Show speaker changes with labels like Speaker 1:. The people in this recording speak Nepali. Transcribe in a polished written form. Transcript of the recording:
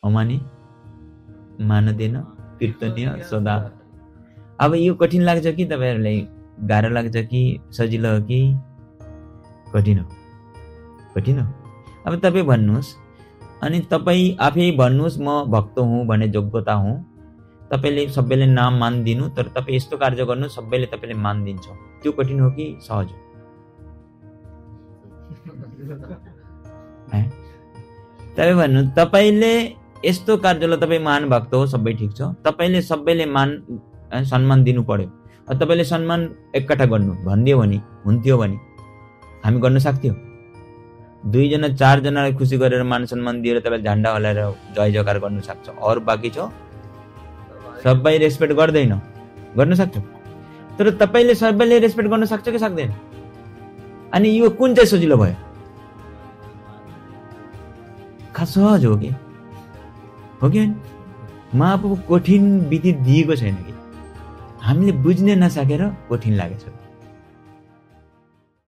Speaker 1: अमानी, मानदेन, कीर्तनीय, सदा। अब यो कठिन लाग्छ कि तपाईहरुलाई गाह्रो लाग्छ कि सजिलो हो कि कठिन हो? कठिन हो। अब तपाई भन्नुस्, अनि तपाई आफै भन्नुस् म भक्त हुँ भन्ने योग्यता हुँ, तपाईले सबैले नाम मान दिनु, तर तपाई यस्तो कार्य गर्नु सबैले तपाईले मान दिन्छ, त्यो कठिन हो कि सहज हो? तपाई भन्नु, तपाईले यस्तो कार्यलाई तपाई महान भक्त हो, सबै ठीक छ, तपाईले सबैले सम्मान दिनु पर्यो, तपाईले सम्मान एकट्ठा गर्नु भन्दियो भने, हुन्थ्यो भने हामी गर्न सक्थ्यौ? 2 जना 4 जनालाई खुसी गरेर मान सम्मान दिएर तपाईले झण्डा हल्लाएर जय जयकार गर्न सक्छ, अरु बाँकी छ सबै रेस्पेक्ट गर्दैन, गर्न सक्छ। तर तपाईले सबैले रेस्पेक्ट गर्न सक्छ कि सक्दैन? अनि यो कुन चाहिँ सजिलो भयो? सहज हो कि? हो कि हैन? महाप्रभु कठिन विधि दिएको छैन कि हामीले बुझ्नै नसकेर कठिन लागेछ।